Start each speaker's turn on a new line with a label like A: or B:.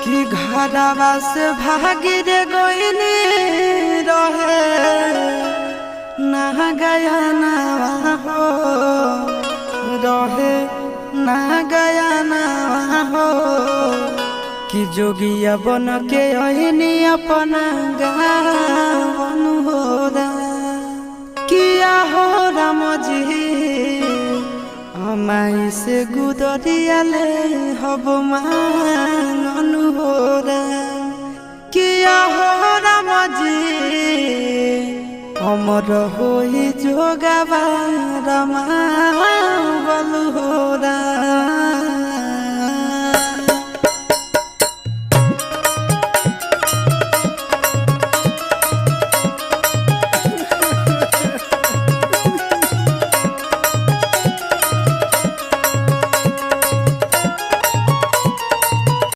A: कि घरवा से भागी रे गोइनी रहे ना गया ना हो रहे ना गया ना हो कि जोगिया बन के अहिनी अपना गावन हो किया हो राम जी हमाई से गुदरियाले हब माननु हो किया हो राम जी अमर होई जोगावा रमा बलु हो